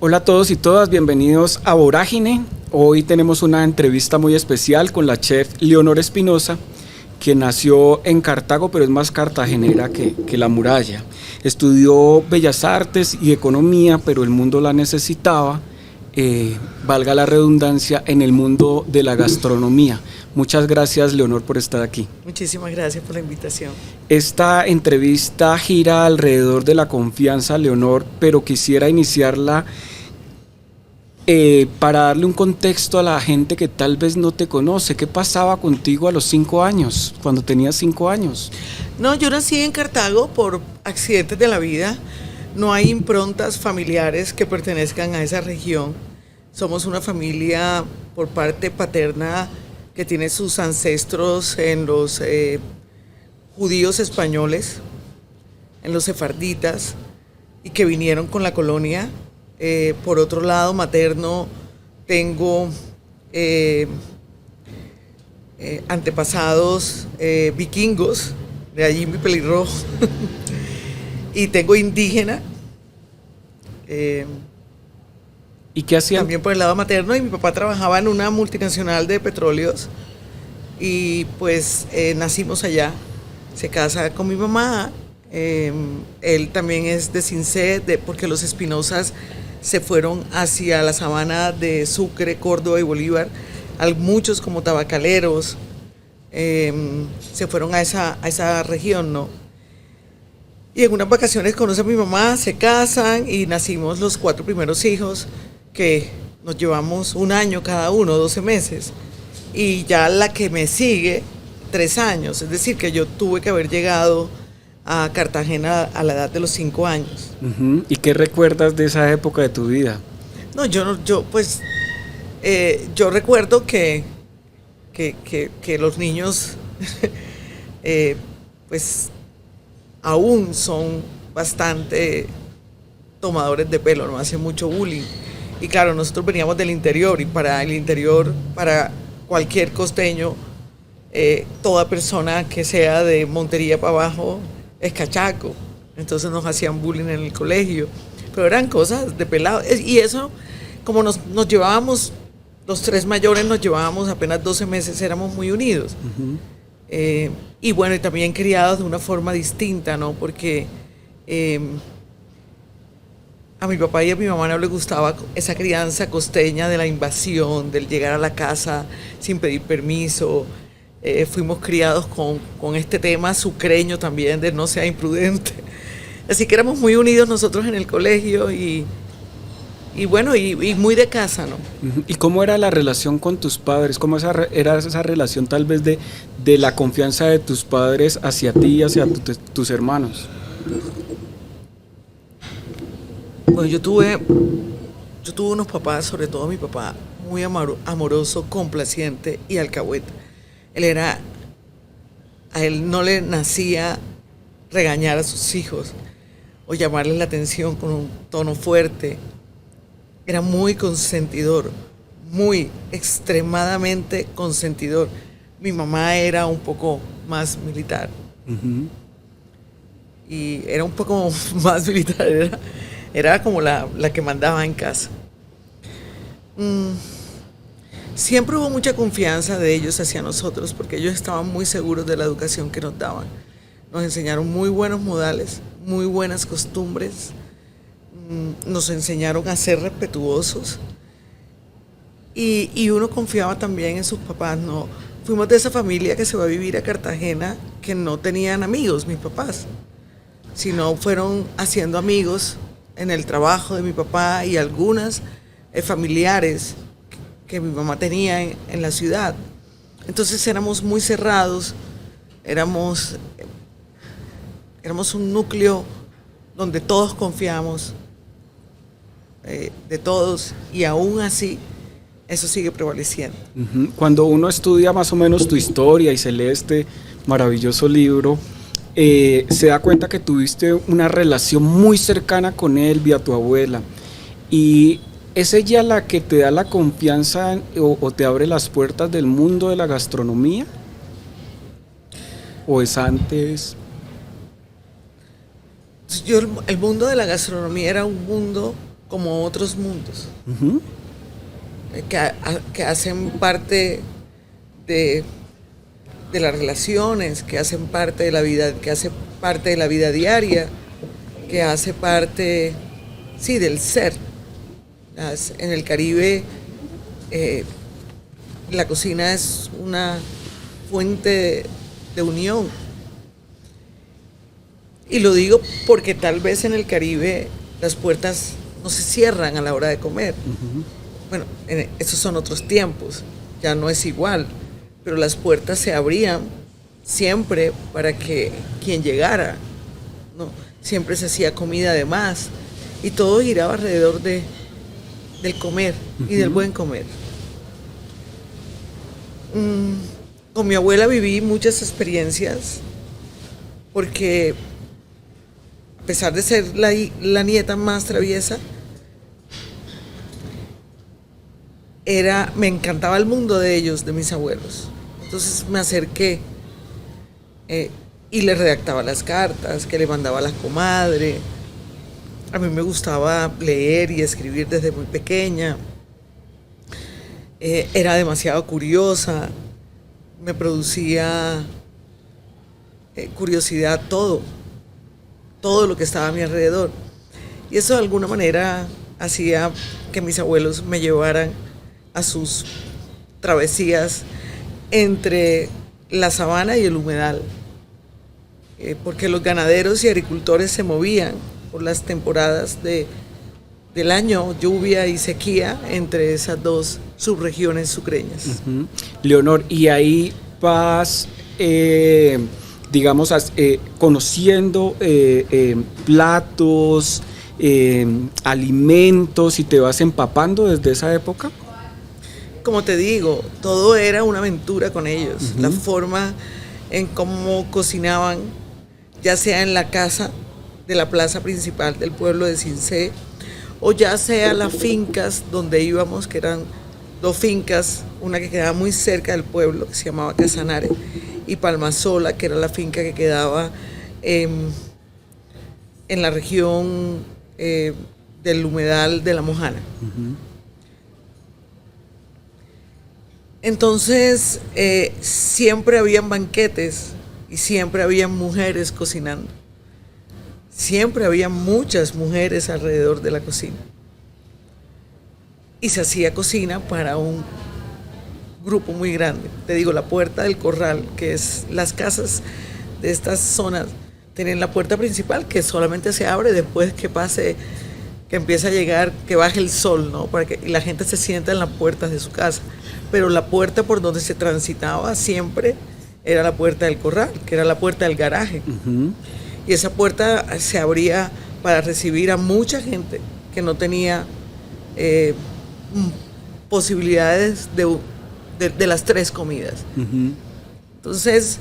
Hola a todos y todas, bienvenidos a Vorágine. Hoy tenemos una entrevista muy especial con la chef Leonor Espinosa, que nació en Cartago, pero es más cartagenera que la muralla. Estudió Bellas Artes y Economía, pero el mundo la necesitaba, valga la redundancia, en el mundo de la gastronomía. Muchas gracias, Leonor, por estar aquí. Muchísimas gracias por la invitación. Esta entrevista gira alrededor de la confianza, Leonor, pero quisiera iniciarla para darle un contexto a la gente que tal vez no te conoce. ¿Qué pasaba contigo a los 5 años, cuando tenías 5 años? No, yo nací en Cartago por accidentes de la vida. No hay improntas familiares que pertenezcan a esa región. Somos una familia por parte paterna que tiene sus ancestros en los judíos españoles, en los sefarditas, y que vinieron con la colonia. Por otro lado, materno, tengo antepasados vikingos, de allí mi pelirrojo, y tengo indígena. ¿Y qué hacían? También por el lado materno, y mi papá trabajaba en una multinacional de petróleos, y pues nacimos allá. Se casa con mi mamá, él también es de Cincé, porque los Espinosas se fueron hacia la sabana de Sucre, Córdoba y Bolívar, muchos como tabacaleros, se fueron a esa región, ¿no? Y en unas vacaciones conoce a mi mamá, se casan y nacimos los 4 primeros hijos, que nos llevamos 1 año cada uno, 12 meses. Y ya la que me sigue, 3 años, es decir, que yo tuve que haber llegado a Cartagena a la edad de los 5 años. Uh-huh. ¿Y qué recuerdas de esa época de tu vida? No, yo recuerdo que los niños pues aún son bastante tomadores de pelo, no hacen mucho bullying. Y claro, nosotros veníamos del interior, y para el interior, para cualquier costeño, toda persona que sea de Montería para abajo es cachaco. Entonces nos hacían bullying en el colegio, pero eran cosas de pelado. Y eso, como nos llevábamos, los 3 mayores nos llevábamos apenas 12 meses, éramos muy unidos. Uh-huh. Y bueno, y también criados de una forma distinta, ¿no? Porque a mi papá y a mi mamá no les gustaba esa crianza costeña de la invasión, del llegar a la casa sin pedir permiso. Fuimos criados con este tema sucreño también, de no sea imprudente. Así que éramos muy unidos nosotros en el colegio y bueno, y muy de casa, ¿no? ¿Y cómo era la relación con tus padres? ¿Cómo era esa relación tal vez de la confianza de tus padres hacia ti y hacia tus hermanos? Bueno, yo tuve unos papás, sobre todo mi papá, muy amoroso, complaciente y alcahueta. A él no le nacía regañar a sus hijos o llamarles la atención con un tono fuerte. Era muy consentidor, muy extremadamente consentidor. Mi mamá era un poco más militar. Uh-huh. Y era un poco más militar, era como la que mandaba en casa. Siempre hubo mucha confianza de ellos hacia nosotros, porque ellos estaban muy seguros de la educación que nos daban. Nos enseñaron muy buenos modales, muy buenas costumbres, nos enseñaron a ser respetuosos, y uno confiaba también en sus papás, ¿no? Fuimos de esa familia que se va a vivir a Cartagena, que no tenían amigos, mis papás, sino fueron haciendo amigos en el trabajo de mi papá y algunas familiares que mi mamá tenía en la ciudad. Entonces éramos muy cerrados, éramos un núcleo donde todos confiamos de todos, y aún así eso sigue prevaleciendo. Uh-huh. Cuando uno estudia más o menos tu historia y se lee este maravilloso libro, se da cuenta que tuviste una relación muy cercana con él vía tu abuela, y ¿es ella la que te da la confianza o te abre las puertas del mundo de la gastronomía? ¿O es antes? El mundo de la gastronomía era un mundo como otros mundos, Ujú. que hacen parte de las relaciones, que hacen parte de la vida, que hace parte de la vida diaria, que hace parte, sí, del ser. En el Caribe, la cocina es una fuente de unión. Y lo digo porque tal vez en el Caribe las puertas no se cierran a la hora de comer. Bueno, esos son otros tiempos, ya no es igual, pero las puertas se abrían siempre para que quien llegara, ¿no? Siempre se hacía comida de más y todo giraba alrededor del comer y del buen comer. Con mi abuela viví muchas experiencias porque a pesar de ser la nieta más traviesa, me encantaba el mundo de ellos, de mis abuelos. Entonces me acerqué y le redactaba las cartas que le mandaba a la comadre. A mí me gustaba leer y escribir desde muy pequeña. Era demasiado curiosa. Me producía curiosidad todo lo que estaba a mi alrededor. Y eso de alguna manera hacía que mis abuelos me llevaran a sus travesías entre la sabana y el humedal, porque los ganaderos y agricultores se movían por las temporadas del año, lluvia y sequía, entre esas dos subregiones sucreñas. Uh-huh. Leonor, y ahí vas, digamos, conociendo platos, alimentos, y te vas empapando desde esa época. Como te digo, todo era una aventura con ellos. La forma en cómo cocinaban, ya sea en la casa de la plaza principal del pueblo de Cincé, o ya sea las fincas donde íbamos, que eran dos fincas, una que quedaba muy cerca del pueblo, que se llamaba Casanare, y Palmasola, que era la finca que quedaba en la región del humedal de La Mojana. Entonces, siempre habían banquetes y siempre habían mujeres cocinando. Siempre había muchas mujeres alrededor de la cocina. Y se hacía cocina para un grupo muy grande. Te digo, la puerta del corral, que es las casas de estas zonas, tienen la puerta principal que solamente se abre después que pase, que empieza a llegar, que baje el sol, ¿no? Para que la gente se sienta en las puertas de su casa. Pero la puerta por donde se transitaba siempre era la puerta del corral, que era la puerta del garaje. Y esa puerta se abría para recibir a mucha gente que no tenía posibilidades de las tres comidas. Entonces,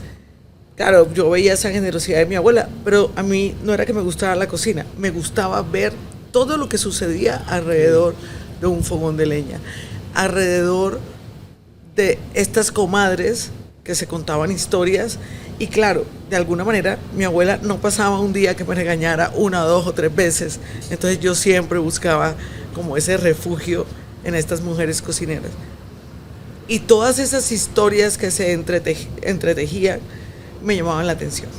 claro, yo veía esa generosidad de mi abuela, pero a mí no era que me gustaba la cocina, me gustaba ver todo lo que sucedía alrededor de un fogón de leña, alrededor de estas comadres que se contaban historias. Y claro, de alguna manera mi abuela no pasaba un día que me regañara 1, 2 o 3 veces. Entonces yo siempre buscaba como ese refugio en estas mujeres cocineras. Y todas esas historias que se entretejían me llamaban la atención.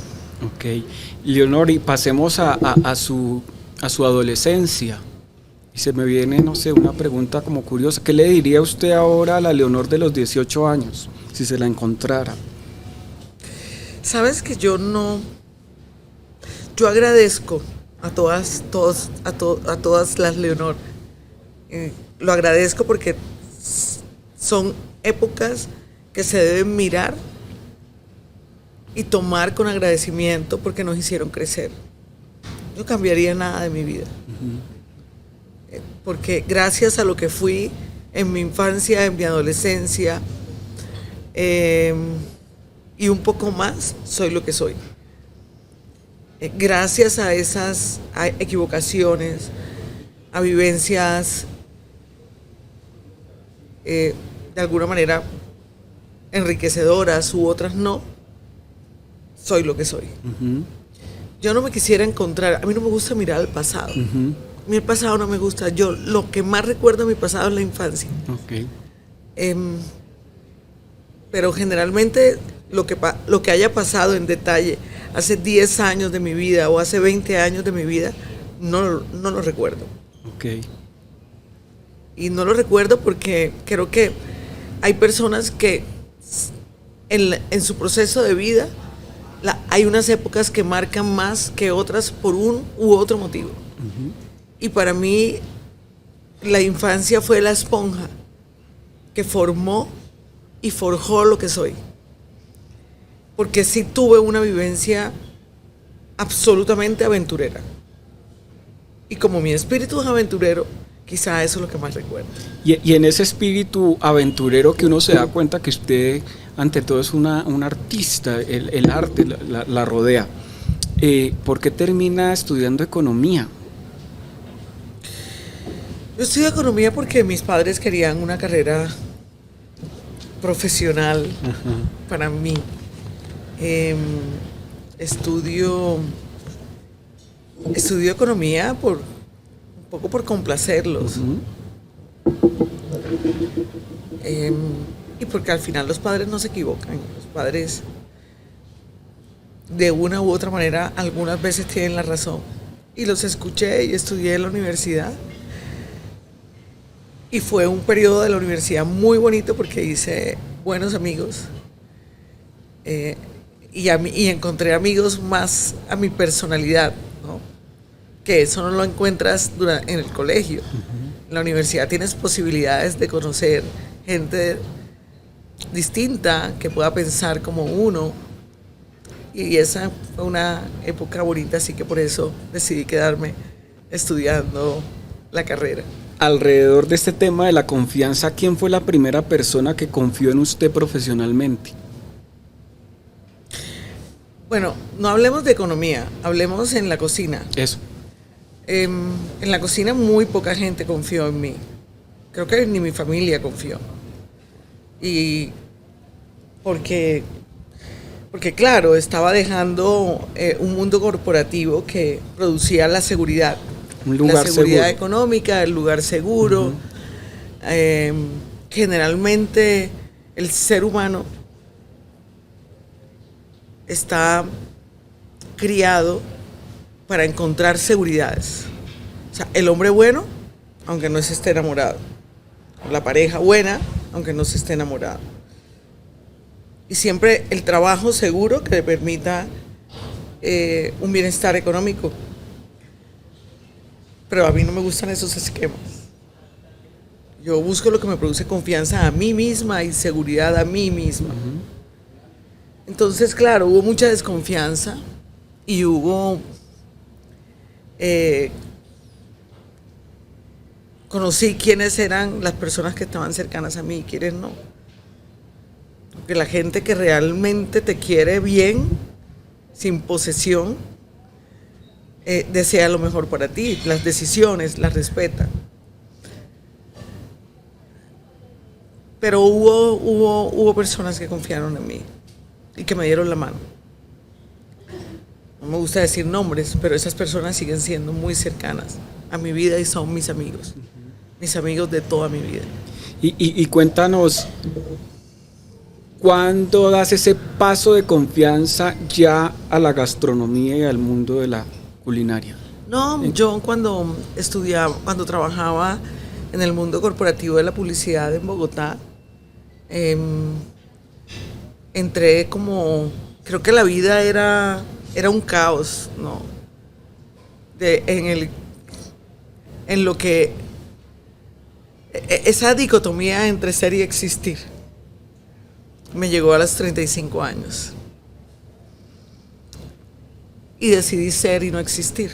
Ok. Leonor, y pasemos a su adolescencia. Y se me viene, no sé, una pregunta como curiosa. ¿Qué le diría usted ahora a la Leonor de los 18 años, si se la encontrara? Sabes que yo agradezco a todas las Leonor. Lo agradezco porque son épocas que se deben mirar y tomar con agradecimiento porque nos hicieron crecer. No cambiaría nada de mi vida. Porque gracias a lo que fui en mi infancia, en mi adolescencia, y un poco más, soy lo que soy. Gracias a esas equivocaciones, a vivencias de alguna manera enriquecedoras u otras no, soy lo que soy. Yo no me quisiera encontrar, a mí no me gusta mirar al pasado. mí el pasado no me gusta. Yo lo que más recuerdo de mi pasado es la infancia. Ok. Pero generalmente lo que haya pasado en detalle hace 10 años de mi vida o hace 20 años de mi vida, no lo recuerdo. Ok. Y no lo recuerdo porque creo que hay personas que en su proceso de vida hay unas épocas que marcan más que otras por un u otro motivo. Uh-huh. Y para mí la infancia fue la esponja que formó y forjó lo que soy. Porque sí tuve una vivencia absolutamente aventurera. Y como mi espíritu es aventurero, quizá eso es lo que más recuerdo. Y en ese espíritu aventurero que uno se da cuenta que usted, ante todo, es un artista, el arte la rodea. ¿Por qué termina estudiando economía? Yo estudio economía porque mis padres querían una carrera profesional. Uh-huh. Para mí. Estudio economía un poco por complacerlos. Uh-huh. Y porque al final los padres no se equivocan. Los padres, de una u otra manera, algunas veces tienen la razón. Y los escuché y estudié en la universidad. Y fue un periodo de la universidad muy bonito porque hice buenos amigos. Y encontré amigos más a mi personalidad, ¿no? Que eso no lo encuentras en el colegio. Uh-huh. En la universidad tienes posibilidades de conocer gente distinta que pueda pensar como uno. Y esa fue una época bonita, así que por eso decidí quedarme estudiando la carrera. Alrededor de este tema de la confianza, ¿quién fue la primera persona que confió en usted profesionalmente? Bueno, no hablemos de economía, hablemos en la cocina. Eso. En la cocina muy poca gente confió en mí. Creo que ni mi familia confió. Y porque claro, estaba dejando un mundo corporativo que producía la seguridad. Un lugar la seguridad seguro. Económica, el lugar seguro. Uh-huh. Generalmente el ser humano está criado para encontrar seguridades. O sea, el hombre bueno, aunque no se esté enamorado. La pareja buena, aunque no se esté enamorado. Y siempre el trabajo seguro que le permita un bienestar económico. Pero a mí no me gustan esos esquemas. Yo busco lo que me produce confianza a mí misma y seguridad a mí misma. Uh-huh. Entonces, claro, hubo mucha desconfianza y conocí quiénes eran las personas que estaban cercanas a mí y quiénes no. Porque la gente que realmente te quiere bien, sin posesión, desea lo mejor para ti, las decisiones las respeta. Pero hubo personas que confiaron en mí y que me dieron la mano. No me gusta decir nombres, pero esas personas siguen siendo muy cercanas a mi vida y son mis amigos. Uh-huh. Mis amigos de toda mi vida. Y cuéntanos, ¿cuándo das ese paso de confianza ya a la gastronomía y al mundo de la culinaria? No, yo cuando trabajaba en el mundo corporativo de la publicidad en Bogotá, entré como, creo que la vida era un caos, ¿no? En lo que, esa dicotomía entre ser y existir, me llegó a los 35 años. Y decidí ser y no existir.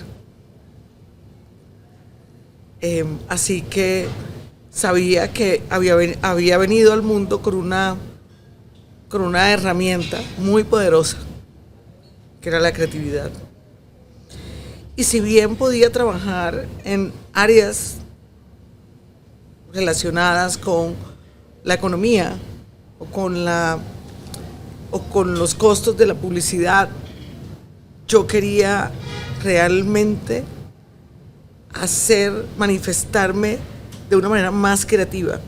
Así que sabía que había venido al mundo con una herramienta muy poderosa, que era la creatividad. Y si bien podía trabajar en áreas relacionadas con la economía o con los costos de la publicidad, yo quería realmente hacer manifestarme de una manera más creativa.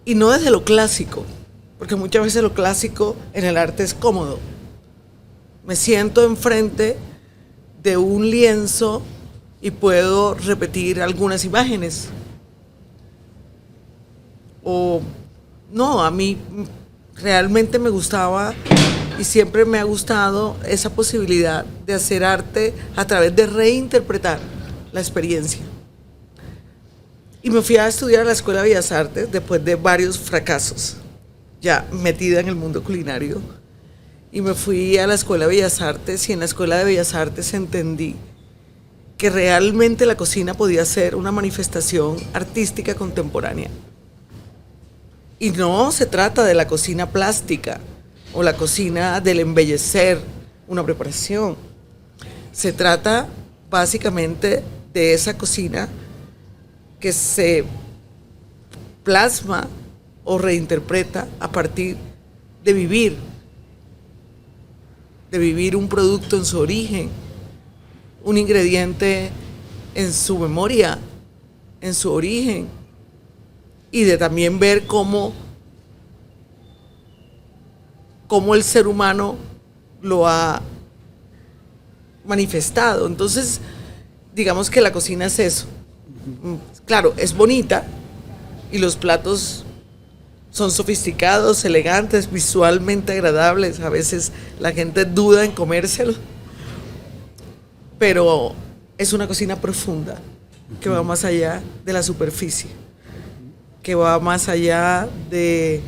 Y no desde lo clásico, porque muchas veces lo clásico en el arte es cómodo. Me siento enfrente de un lienzo y puedo repetir algunas imágenes. O no, a mí realmente me gustaba y siempre me ha gustado esa posibilidad de hacer arte a través de reinterpretar la experiencia. Y me fui a estudiar a la Escuela de Bellas Artes después de varios fracasos, ya metida en el mundo culinario. Y me fui a la Escuela de Bellas Artes y en la Escuela de Bellas Artes entendí que realmente la cocina podía ser una manifestación artística contemporánea. Y no se trata de la cocina plástica o la cocina del embellecer una preparación. Se trata básicamente de esa cocina que se plasma o reinterpreta a partir de vivir un producto en su origen, un ingrediente en su memoria, en su origen, y de también ver cómo el ser humano lo ha manifestado. Entonces, digamos que la cocina es eso. Claro, es bonita y los platos son sofisticados, elegantes, visualmente agradables. A veces la gente duda en comérselo, pero es una cocina profunda que va más allá de la superficie, que va más allá de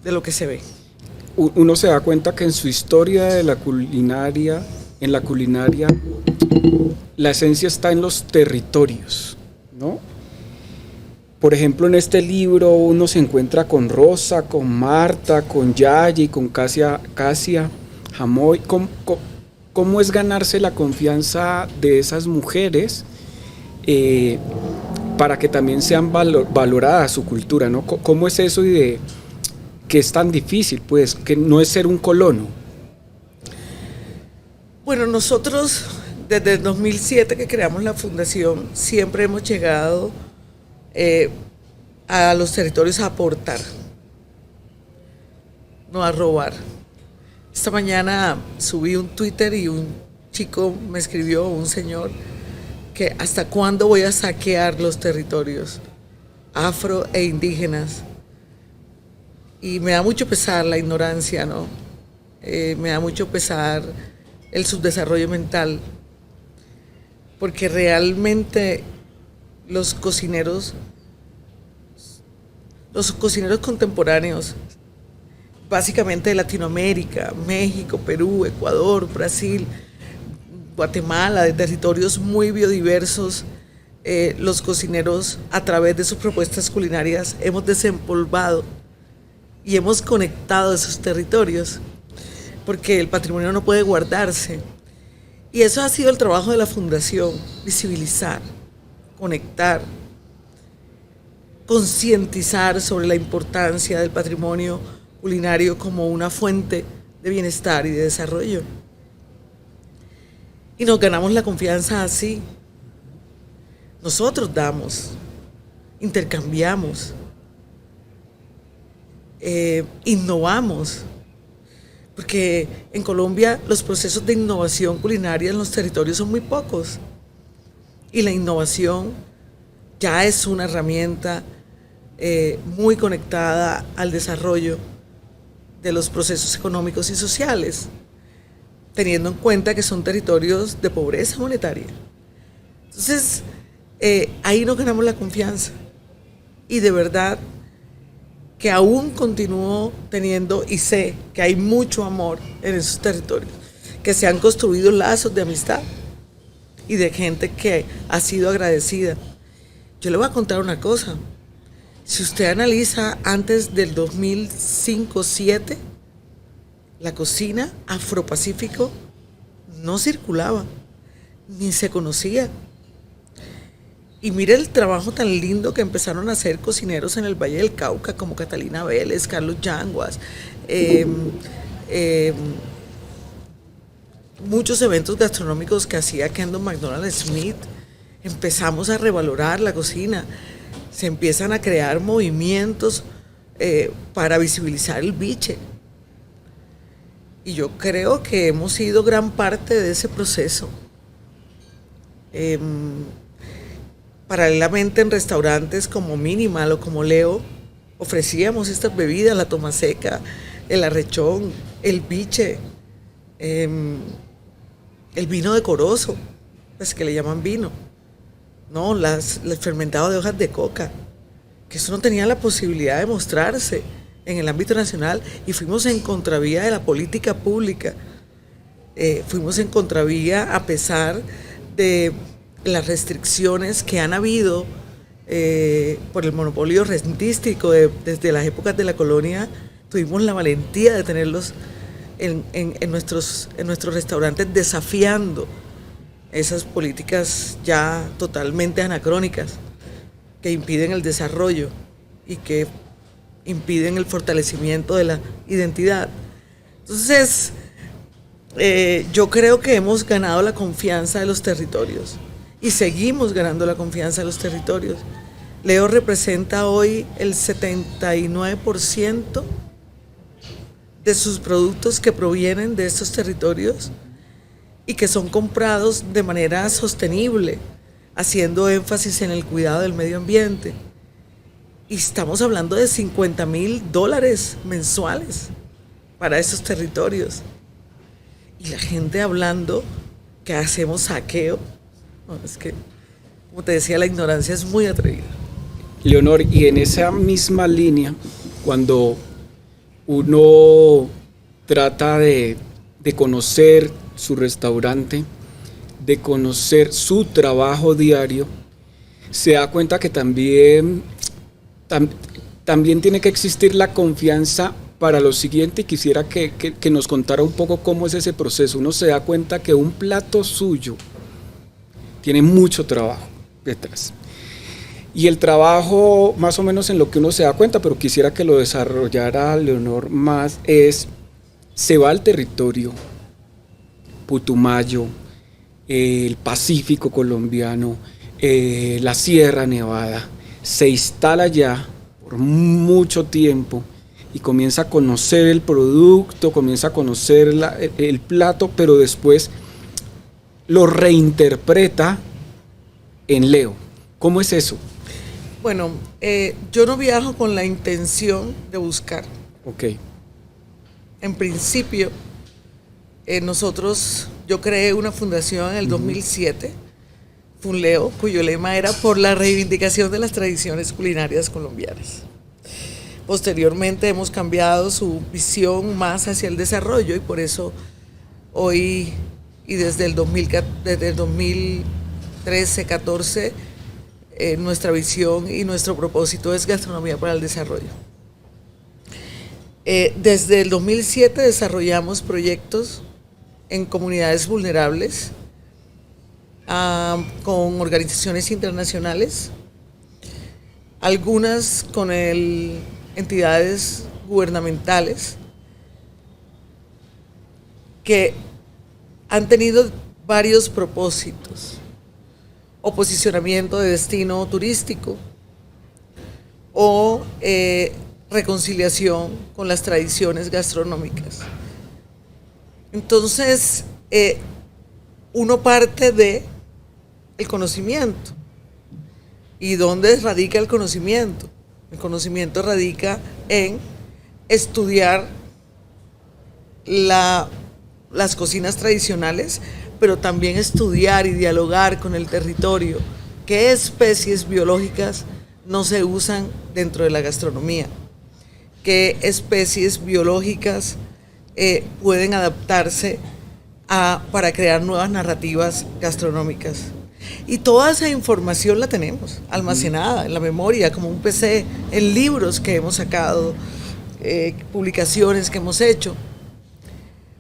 lo que se ve. Uno se da cuenta que en su historia de la culinaria, la esencia está en los territorios, ¿no? Por ejemplo, en este libro uno se encuentra con Rosa, con Marta, con Yayi, con Casia Jamoy. ¿Cómo es ganarse la confianza de esas mujeres para que también sean valoradas su cultura, ¿no? ¿Cómo es eso y de que es tan difícil, pues, que no es ser un colono? Bueno, nosotros desde el 2007 que creamos la fundación siempre hemos llegado a los territorios a aportar, no a robar. Esta mañana subí un Twitter y un chico me escribió, un señor, que hasta cuándo voy a saquear los territorios afro e indígenas. Y me da mucho pesar la ignorancia, ¿no? Me da mucho pesar el subdesarrollo mental, porque realmente los cocineros contemporáneos, básicamente de Latinoamérica, México, Perú, Ecuador, Brasil, Guatemala, de territorios muy biodiversos, los cocineros a través de sus propuestas culinarias hemos desempolvado y hemos conectado esos territorios, porque el patrimonio no puede guardarse. Y eso ha sido el trabajo de la Fundación: visibilizar, conectar, concientizar sobre la importancia del patrimonio culinario como una fuente de bienestar y de desarrollo. Y nos ganamos la confianza así. Nosotros damos, intercambiamos, innovamos, porque en Colombia los procesos de innovación culinaria en los territorios son muy pocos, y la innovación ya es una herramienta muy conectada al desarrollo de los procesos económicos y sociales, teniendo en cuenta que son territorios de pobreza monetaria. Entonces, ahí nos ganamos la confianza, y de verdad que aún continúo teniendo, y sé que hay mucho amor en esos territorios, que se han construido lazos de amistad y de gente que ha sido agradecida. Yo le voy a contar una cosa: si usted analiza antes del 2005-07, la cocina Afropacífico no circulaba, ni se conocía. Y mire el trabajo tan lindo que empezaron a hacer cocineros en el Valle del Cauca, como Catalina Vélez, Carlos Yanguas, muchos eventos gastronómicos que hacía Kendall McDonald Smith, empezamos a revalorar la cocina, se empiezan a crear movimientos para visibilizar el biche. Y yo creo que hemos sido gran parte de ese proceso. Paralelamente en restaurantes como Minimal o como Leo, ofrecíamos estas bebidas, la tomaseca, el arrechón, el biche, el vino decoroso, pues que le llaman vino, ¿no? El fermentado de hojas de coca, que eso no tenía la posibilidad de mostrarse en el ámbito nacional, y fuimos en contravía de la política pública, fuimos en contravía a pesar de las restricciones que han habido por el monopolio rentístico desde las épocas de la colonia. Tuvimos la valentía de tenerlos en nuestros restaurantes, desafiando esas políticas ya totalmente anacrónicas que impiden el desarrollo y que impiden el fortalecimiento de la identidad. Entonces, yo creo que hemos ganado la confianza de los territorios y seguimos ganando la confianza de los territorios. Leo representa hoy el 79% de sus productos que provienen de estos territorios y que son comprados de manera sostenible, haciendo énfasis en el cuidado del medio ambiente. Y estamos hablando de $50,000 mensuales para esos territorios. Y la gente hablando que hacemos saqueo. No, es que, como te decía, la ignorancia es muy atrevida. Leonor, y en esa misma línea, cuando uno trata de conocer su restaurante, de conocer su trabajo diario, se da cuenta que también tiene que existir la confianza para lo siguiente, y quisiera que nos contara un poco cómo es ese proceso. Uno se da cuenta que un plato suyo tiene mucho trabajo detrás. Y el trabajo, más o menos en lo que uno se da cuenta, pero quisiera que lo desarrollara Leonor más, se va al territorio, Putumayo, el Pacífico colombiano, la Sierra Nevada, se instala allá por mucho tiempo y comienza a conocer el producto, comienza a conocer el plato, pero después lo reinterpreta en Leo. ¿Cómo es eso? Bueno, yo no viajo con la intención de buscar. Ok. En principio, yo creé una fundación en el 2007, Funleo, cuyo lema era por la reivindicación de las tradiciones culinarias colombianas. Posteriormente hemos cambiado su visión más hacia el desarrollo, y por eso hoy y desde el 2013-14 nuestra visión y nuestro propósito es gastronomía para el desarrollo. Desde el 2007 desarrollamos proyectos en comunidades vulnerables con organizaciones internacionales, algunas con entidades gubernamentales que han tenido varios propósitos: o posicionamiento de destino turístico, o reconciliación con las tradiciones gastronómicas. Entonces, uno parte de el conocimiento. ¿Y dónde radica el conocimiento? El conocimiento radica en estudiar las cocinas tradicionales, pero también estudiar y dialogar con el territorio. ¿Qué especies biológicas no se usan dentro de la gastronomía? ¿Qué especies biológicas pueden adaptarse para crear nuevas narrativas gastronómicas? Y toda esa información la tenemos almacenada en la memoria, como un PC, en libros que hemos sacado, publicaciones que hemos hecho.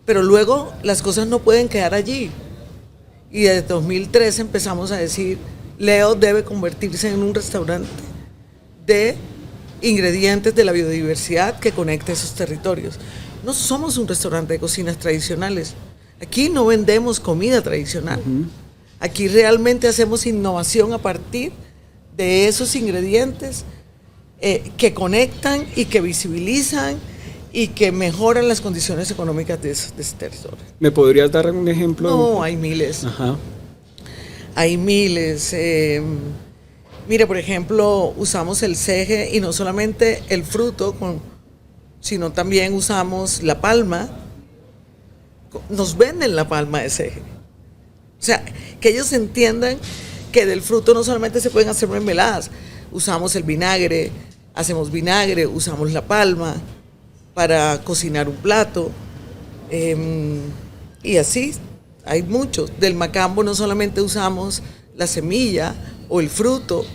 Pero luego las cosas no pueden quedar allí. Y desde 2013 empezamos a decir, Leo debe convertirse en un restaurante de ingredientes de la biodiversidad que conecte esos territorios. No somos un restaurante de cocinas tradicionales. Aquí no vendemos comida tradicional. Aquí realmente hacemos innovación a partir de esos ingredientes que conectan y que visibilizan y que mejoran las condiciones económicas de ese territorio. ¿Me podrías dar un ejemplo? No, hay miles. Ajá. Hay miles. Mira, por ejemplo, usamos el ceje y no solamente el fruto, sino también usamos la palma. Nos venden la palma de ceje. O sea, que ellos entiendan que del fruto no solamente se pueden hacer mermeladas. Usamos el vinagre, hacemos vinagre, usamos la palma para cocinar un plato. Y así, hay muchos. Del macambo no solamente usamos la semilla o el fruto,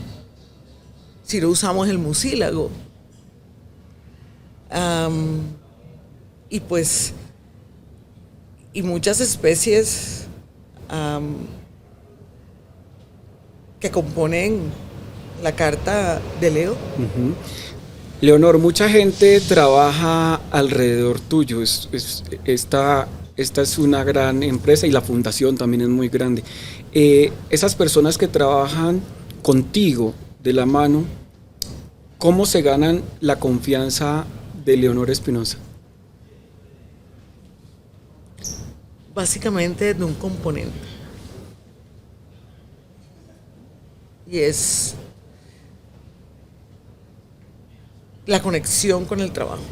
sino usamos el mucílago. Y muchas especies que componen la carta de Leo. Uh-huh. Leonor, mucha gente trabaja alrededor tuyo. Esta es una gran empresa y la fundación también es muy grande. Esas personas que trabajan contigo de la mano, ¿cómo se ganan la confianza de Leonor Espinosa? Básicamente de un componente. Y es la conexión con el trabajo.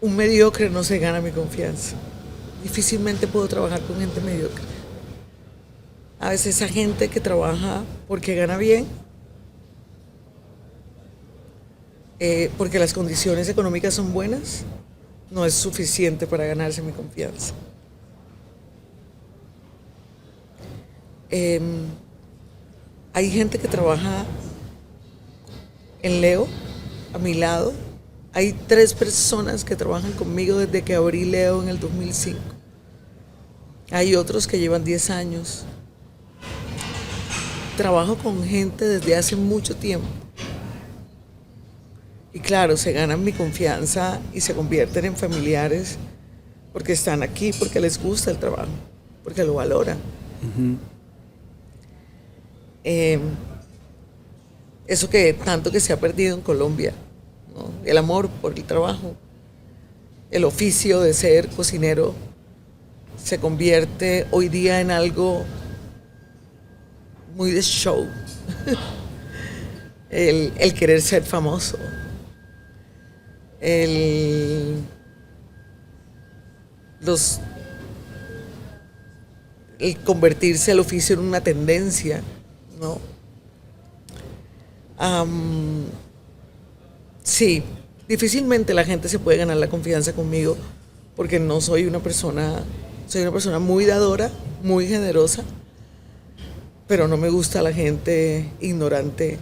Un mediocre no se gana mi confianza. Difícilmente puedo trabajar con gente mediocre. A veces esa gente que trabaja porque gana bien, porque las condiciones económicas son buenas, no es suficiente para ganarse mi confianza. Hay gente que trabaja en Leo, a mi lado. Hay 3 personas que trabajan conmigo desde que abrí Leo en el 2005. Hay otros que llevan 10 años. Trabajo con gente desde hace mucho tiempo. Y claro, se ganan mi confianza y se convierten en familiares porque están aquí, porque les gusta el trabajo, porque lo valoran. Uh-huh. Eso que tanto que se ha perdido en Colombia, ¿no? El amor por el trabajo, el oficio de ser cocinero se convierte hoy día en algo muy de show. el querer ser famoso, el convertirse el oficio en una tendencia, ¿no? Sí, difícilmente la gente se puede ganar la confianza conmigo porque no soy una persona, soy una persona muy dadora, muy generosa, pero no me gusta la gente ignorante.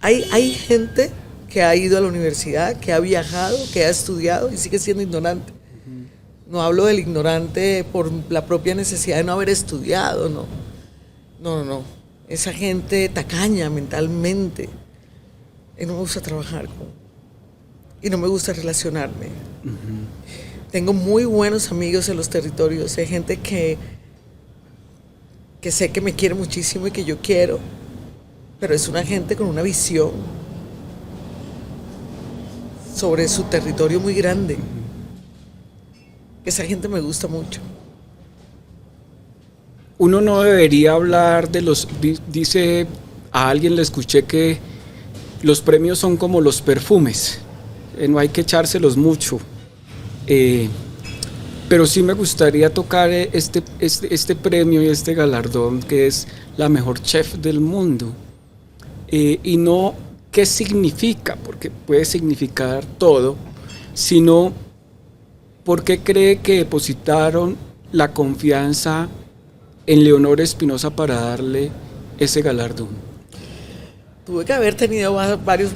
Hay gente que ha ido a la universidad, que ha viajado, que ha estudiado y sigue siendo ignorante. No hablo del ignorante por la propia necesidad de no haber estudiado, no. No. Esa gente tacaña mentalmente. Y no me gusta trabajar con. Y no me gusta relacionarme. Uh-huh. Tengo muy buenos amigos en los territorios. Hay gente que sé que me quiere muchísimo y que yo quiero, pero es una gente con una visión sobre su territorio muy grande. Esa gente me gusta mucho. Uno no debería hablar de los... Dice, a alguien le escuché que los premios son como los perfumes, no hay que echárselos mucho. Pero sí me gustaría tocar este premio y este galardón que es la mejor chef del mundo. Y no qué significa, porque puede significar todo, sino por qué cree que depositaron la confianza en Leonor Espinosa para darle ese galardón. Tuve que haber tenido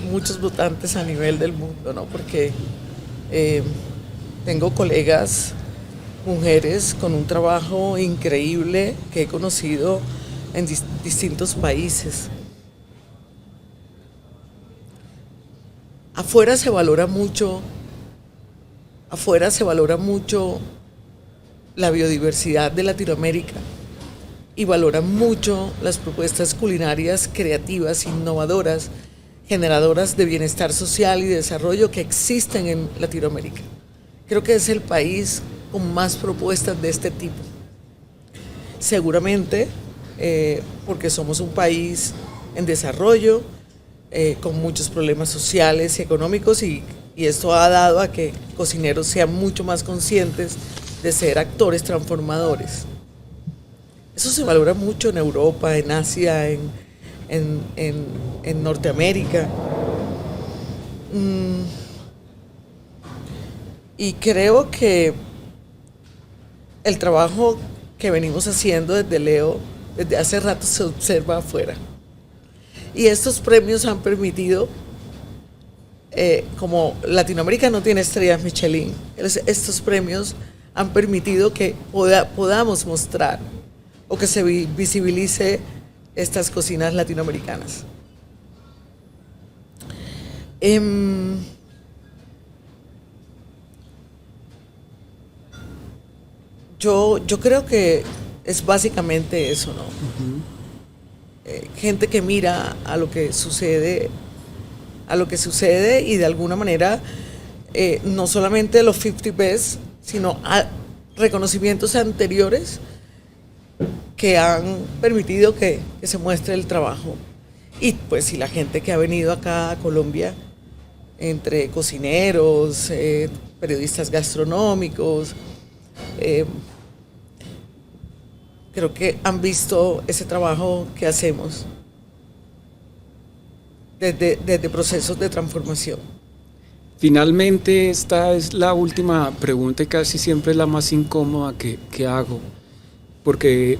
muchos votantes a nivel del mundo, ¿no? Porque tengo colegas, mujeres con un trabajo increíble que he conocido en distintos países. Afuera se valora mucho afuera se valora mucho la biodiversidad de Latinoamérica y valoran mucho las propuestas culinarias creativas, innovadoras, generadoras de bienestar social y desarrollo que existen en Latinoamérica. Creo que es el país con más propuestas de este tipo. Seguramente porque somos un país en desarrollo, con muchos problemas sociales y económicos, y esto ha dado a que cocineros sean mucho más conscientes de ser actores transformadores. Eso se valora mucho en Europa, en Asia, en Norteamérica. Y creo que el trabajo que venimos haciendo desde Leo, desde hace rato se observa afuera. Y estos premios han permitido, como Latinoamérica no tiene estrellas Michelin, estos premios han permitido que podamos mostrar o que se visibilice estas cocinas latinoamericanas. Yo creo que es básicamente eso, ¿no? Gente que mira a lo que sucede y de alguna manera no solamente los 50 Best, sino a reconocimientos anteriores que han permitido que se muestre el trabajo. Y pues si la gente que ha venido acá a Colombia, entre cocineros, periodistas gastronómicos, creo que han visto ese trabajo que hacemos desde procesos de transformación. Finalmente, esta es la última pregunta y casi siempre es la más incómoda que hago, porque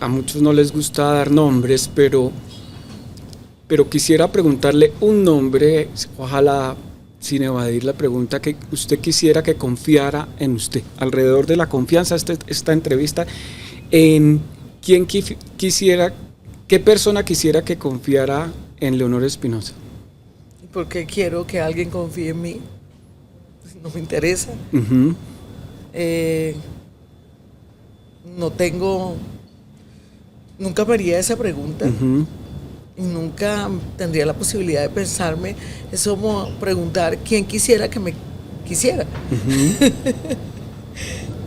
a muchos no les gusta dar nombres, pero quisiera preguntarle un nombre, ojalá sin evadir la pregunta, que usted quisiera que confiara en usted. Alrededor de la confianza, esta entrevista, en quién quisiera, qué persona quisiera que confiara en Leonor Espinosa. ¿Por qué quiero que alguien confíe en mí? No me interesa. Uh-huh. Nunca me haría esa pregunta. Uh-huh. Nunca tendría la posibilidad de pensarme. Es como preguntar quién quisiera que me quisiera. Uh-huh.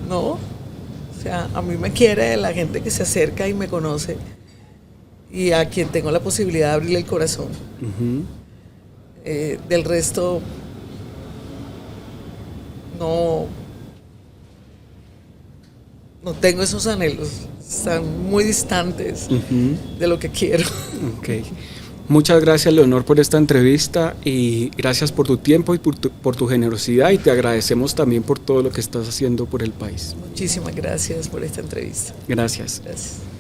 No, o sea, a mí me quiere la gente que se acerca y me conoce y a quien tengo la posibilidad de abrirle el corazón. Uh-huh. Del resto no tengo esos anhelos, están muy distantes de lo que quiero. Okay. Muchas gracias, Leonor, por esta entrevista y gracias por tu tiempo y por tu generosidad, y te agradecemos también por todo lo que estás haciendo por el país. Muchísimas gracias por esta entrevista. Gracias. Gracias.